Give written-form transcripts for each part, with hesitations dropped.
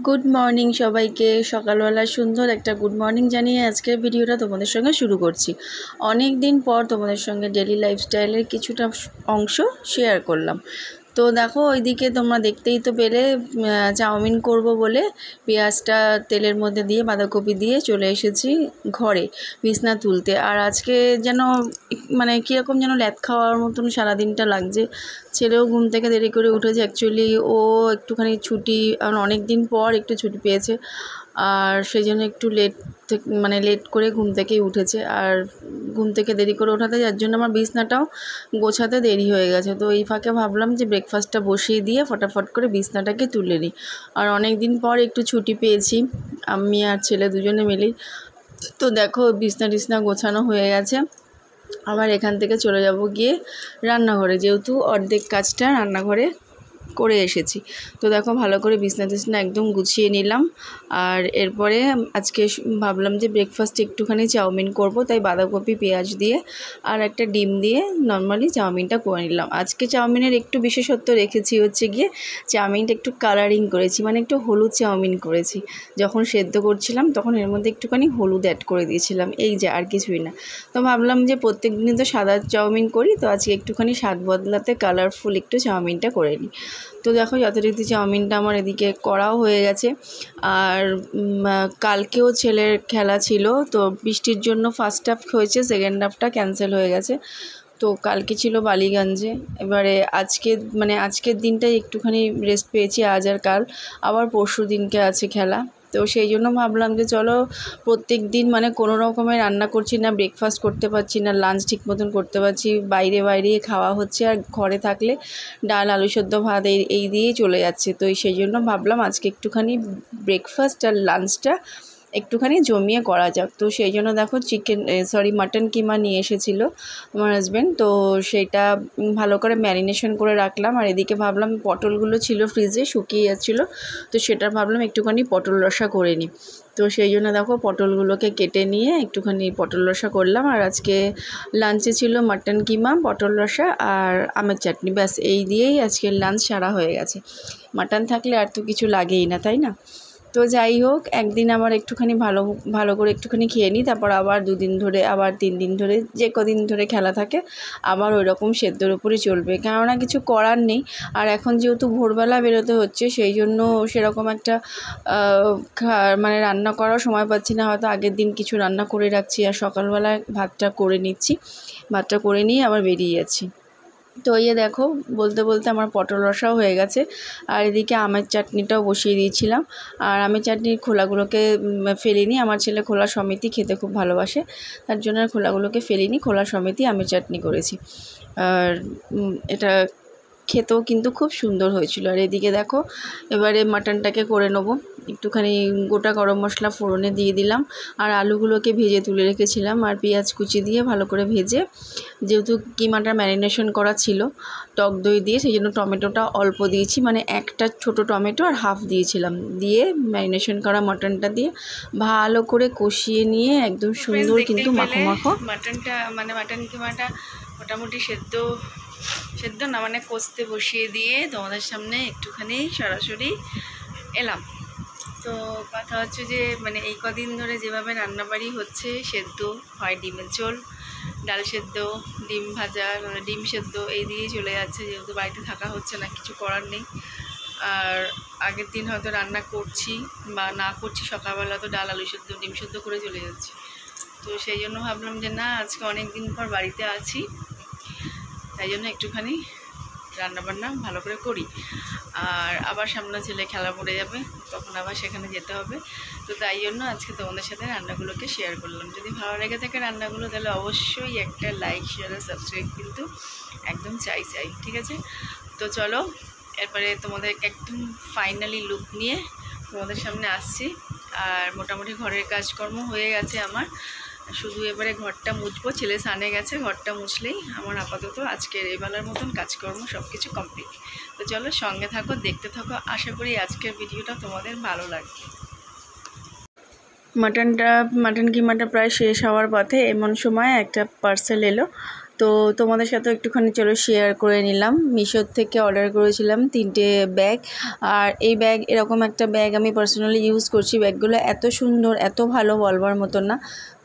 Good morning সবাইকে। সকালবেলা সুন্দর একটা গুড মর্নিং জানিয়ে আজকের ভিডিওটা তোমাদের সঙ্গে শুরু করছি। অনেক দিন পর তোমাদের সঙ্গে ডেলি লাইফস্টাইলের কিছুটা অংশ শেয়ার করলাম। তো দেখো ওইদিকে তোমরা দেখতেই তো পেলে চাউমিন করব বলে পেঁয়াজটা তেলের মধ্যে দিয়ে বাঁধাকপি দিয়ে চলে এসেছি ঘরে বিছনা তুলতে। আর আজকে যেন মানে কীরকম যেন ল্যাদ খাওয়ার মতন সারাদিনটা লাগছে। ছেলেও ঘুম থেকে দেরি করে উঠেছে, অ্যাকচুয়ালি ও একটুখানি ছুটি অনেক দিন পর একটু ছুটি পেয়েছে, আর সেই জন্য একটু লেট করে ঘুম থেকেই উঠেছে। আর ঘুম থেকে দেরি করে ওঠাতে যার জন্য আমার বিছনাটাও গোছাতে দেরি হয়ে গেছে। তো এই ফাঁকে ভাবলাম যে ব্রেকফাস্টটা বসিয়ে দিয়ে ফটাফট করে বিছনাটাকে তুলে নিই। আর অনেক দিন পর একটু ছুটি পেয়েছি আমি আর ছেলে দুজনে মিলেই। তো দেখো বিছনা গোছানো হয়ে গেছে। আবার এখান থেকে চলে যাব গিয়ে রান্নাঘরে, যেহেতু অর্ধেক কাজটা রান্নাঘরে করে এসেছি। তো দেখো ভালো করে বিছনা একদম গুছিয়ে নিলাম। আর এরপরে আজকে ভাবলাম যে ব্রেকফাস্টে একটুখানি চাউমিন করব, তাই বাঁধাকপি পেঁয়াজ দিয়ে আর একটা ডিম দিয়ে নর্মালি চাউমিনটা করে নিলাম। আজকে চাউমিনের একটু বিশেষত্ব রেখেছি, হচ্ছে গিয়ে চাউমিনটা একটু কালারিং করেছি, মানে একটু হলুদ চাউমিন করেছি। যখন সেদ্ধ করছিলাম তখন এর মধ্যে একটুখানি হলুদ অ্যাড করে দিয়েছিলাম, এই যে, আর কিছুই না। তো ভাবলাম যে প্রত্যেক দিনই তো সাদা চাউমিন করি, তো আজকে একটুখানি স্বাদ বদলাতে কালারফুল একটু চাউমিনটা করে নিই। তো দেখো যথারীতি চাউমিনটা আমার এদিকে করাও হয়ে গেছে। আর কালকেও ছেলের খেলা ছিল, তো বৃষ্টির জন্য ফার্স্ট হাফ হয়েছে, সেকেন্ড হাফটা ক্যান্সেল হয়ে গেছে। তো কালকে ছিল বালিগঞ্জে। এবারে আজকের দিনটাই একটুখানি রেস্ট পেয়েছি, আজ আর কাল, আবার পরশু দিনকে আছে খেলা। তো সেই জন্য ভাবলাম যে চলো প্রত্যেক দিন কোনো রকমের রান্না করছি না, ব্রেকফাস্ট করতে পারছি না, লাঞ্চ ঠিক মতন করতে পারছি, বাইরে খাওয়া হচ্ছে, আর ঘরে থাকলে ডাল আলু সেদ্ধ ভাত এই দিয়েই চলে যাচ্ছে। তো সেই জন্য ভাবলাম আজকে একটুখানি ব্রেকফাস্ট আর লাঞ্চটা একটুখানি জমিয়ে করা যাক। তো সেই জন্য দেখো মাটন কিমা নিয়ে এসেছিলো আমার হাজব্যান্ড, তো সেটা ভালো করে ম্যারিনেশন করে রাখলাম। আর এদিকে ভাবলাম পটলগুলো ছিল ফ্রিজে, শুকিয়ে যাচ্ছিলো, তো সেটা ভাবলাম একটুখানি পটল রসা করে নিই। তো সেই জন্য দেখো পটলগুলোকে কেটে নিয়ে একটুখানি পটল রসা করলাম। আর আজকে লাঞ্চে ছিল মাটন কিমা, পটল রসা আর আমের চাটনি, ব্যাস এই দিয়েই আজকের লাঞ্চ সারা হয়ে গেছে। মাটন থাকলে আর তো কিছু লাগেই না, তাই না? তো যাই হোক, একদিন আবার একটুখানি ভালো করে একটুখানি খেয়ে নিই, তারপর আবার 2 দিন ধরে আবার 3 দিন ধরে যে কদিন ধরে খেলা থাকে আবার ওই রকম সেদ্ধর উপরই চলবে, কেননা কিছু করার নেই। আর এখন যেহেতু ভোরবেলা বেরোতে হচ্ছে, সেই জন্য সেরকম একটা রান্না করার সময় পাচ্ছি না। হয়তো আগের দিন কিছু রান্না করে রাখছি আর সকালবেলায় ভাতটা করে নিয়ে আবার বেরিয়ে যাচ্ছি। তো এই দেখো বলতে বলতে আমার পটল রসাও হয়ে গেছে। আর এদিকে আমের চাটনিটাও বসিয়ে দিয়েছিলাম। আর আমের চাটনির খোলাগুলোকে ফেলিনি, আমার ছেলে খোলা সমেতই খেতে খুব ভালোবাসে, তার জন্য খোলাগুলোকে ফেলিনি, খোলা সমেতই আমের চাটনি করেছি। আর এটা খেতেও কিন্তু খুব সুন্দর হয়েছিল। আর এদিকে দেখো এবারে মাটনটাকে করে নেবো। একটুখানি গোটা গরম মশলা ফোড়নে দিয়ে দিলাম, আর আলুগুলোকে ভেজে তুলে রেখেছিলাম, আর পেঁয়াজ কুচি দিয়ে ভালো করে ভেজে, যেহেতু কিমাটা ম্যারিনেশন করা ছিল টক দই দিয়ে, সেই জন্য টমেটোটা অল্প দিয়েছি, একটা ছোটো টমেটো আর হাফ দিয়েছিলাম, দিয়ে ম্যারিনেশন করা মাটনটা দিয়ে ভালো করে কষিয়ে নিয়ে একদম সুন্দর কিন্তু মাখো মাটন কিমাটা মোটামুটি সেদ্ধ না কষতে বসিয়ে দিয়ে তোমাদের সামনে একটুখানি সরাসরি এলাম। তো কথা হচ্ছে যে এই কদিন ধরে যেভাবে রান্নাবাড়ি হচ্ছে, সেদ্ধ হয় ডিমের ঝোল, ডাল সেদ্ধ, ডিম ভাজা, ডিম সেদ্ধ এই দিয়েই চলে যাচ্ছে, যেহেতু বাড়িতে থাকা হচ্ছে না, কিছু করার নেই। আর আগের দিন হয়তো রান্না করছি বা না করছি, সকালবেলা তো ডাল আলু সেদ্ধ ডিম সেদ্ধ করে চলে যাচ্ছি। তো সেই জন্য ভাবলাম যে না, আজকে অনেক দিন পর বাড়িতে আছি, তাই জন্য একটুখানি রান্নাবান্না ভালো করে করি। আর আবার সামনে ছেলে খেলা পড়ে যাবে, তখন আবার সেখানে যেতে হবে। তো তাই জন্য আজকে তোমাদের সাথে রান্নাগুলোকে শেয়ার করলাম। যদি ভালো লেগে থাকে রান্নাগুলো, তাহলে অবশ্যই একটা লাইক শেয়ার আর সাবস্ক্রাইব কিন্তু একদম চাই, ঠিক আছে? তো চলো এরপরে তোমাদের একদম ফাইনালি লুক নিয়ে তোমাদের সামনে আসছি। আর মোটামুটি ঘরের কাজকর্ম হয়ে গেছে আমার, শুধু এবারে ঘরটা মুছবো, ছেলে স্নানে গেছে, ঘরটা মুছলেই আমার আপাতত আজকের এবেলার মতন কাজকর্ম সব কিছু কমপ্লিট। তো চলো সঙ্গে থাকো, দেখতে থাকো, আশা করি আজকের ভিডিওটা তোমাদের ভালো লাগবে। মাটন কিমাটা প্রায় শেষ হওয়ার পথে এমন সময় একটা পার্সেল এলো, তো তোমাদের সাথে একটুখানি চলো শেয়ার করে নিলাম। মিশোর থেকে অর্ডার করেছিলাম 3টে ব্যাগ, আর এই ব্যাগ এরকম একটা ব্যাগ আমি পার্সোনালি ইউজ করছি। ব্যাগগুলো এত সুন্দর, এত ভালো, বলবার মতন না।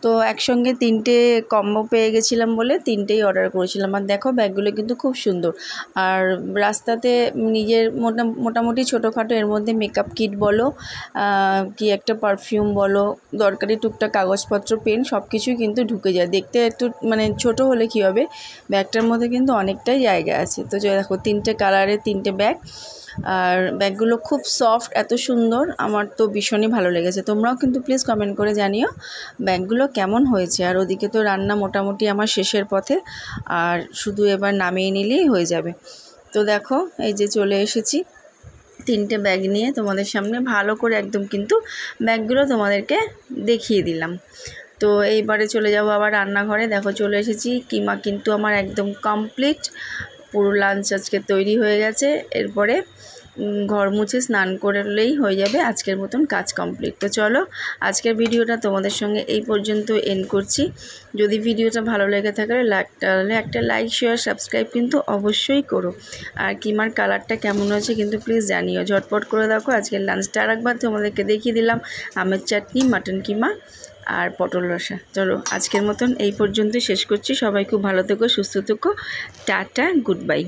তো একসঙ্গে 3টে কম্বো পেয়ে গেছিলাম বলে 3টেই অর্ডার করেছিলাম। আর দেখো ব্যাগগুলো কিন্তু খুব সুন্দর। আর রাস্তাতে নিজের মোটামুটি ছোটোখাটো এর মধ্যে মেকআপ কিট বলো, কি একটা পারফিউম বলো, দরকারি টুকটাক কাগজপত্র, পেন সব কিছুই কিন্তু ঢুকে যায়। দেখতে একটু মানে ছোট হলে কী হবে, ব্যাগটার মধ্যে কিন্তু অনেকটাই জায়গা আছে। তো দেখো 3টে কালারের 3টে ব্যাগ, আর ব্যাগগুলো খুব সফট, এত সুন্দর, আমার তো ভীষণই ভালো লেগেছে। তোমরাও কিন্তু প্লিজ কমেন্ট করে জানিও ব্যাগগুলো কেমন হয়েছে। আর ওদিকে তো রান্না মোটামুটি আমার শেষের পথে, আর শুধু এবার নামিয়ে নিলেই হয়ে যাবে। তো দেখো এই যে চলে এসেছি 3টে ব্যাগ নিয়ে তোমাদের সামনে, ভালো করে একদম কিন্তু ব্যাগগুলো তোমাদেরকে দেখিয়ে দিলাম। তো এইবারে চলে যাব আবার রান্নাঘরে। দেখো চলে এসেছি, কিমা কিন্তু আমার একদম কমপ্লিট, পুরো লাঞ্চ আজকে তৈরি হয়ে গেছে। এরপরে ঘর মুছে স্নান করলেই হয়ে যাবে, আজকের মতন কাজ কমপ্লিট। তো চলো আজকের ভিডিওটা তোমাদের সঙ্গে এই পর্যন্ত এন্ড করছি। যদি ভিডিওটা ভালো লেগে থাকে তাহলে একটা লাইক, শেয়ার, সাবস্ক্রাইব কিন্তু অবশ্যই করো। আর কিমার কালারটা কেমন হয়েছে কিন্তু প্লিজ জানিও। ঝটপট করে দেখো আজকের লাঞ্চটা আরেকবার তোমাদেরকে দেখিয়ে দিলাম। আমের চাটনি, মাটন কিমা আর পটল রসা। চলো আজকের মতন এই পর্যন্তই শেষ করছি। সবাই খুব ভালো থেকো, সুস্থ থেকো, টাটা, গুড বাই।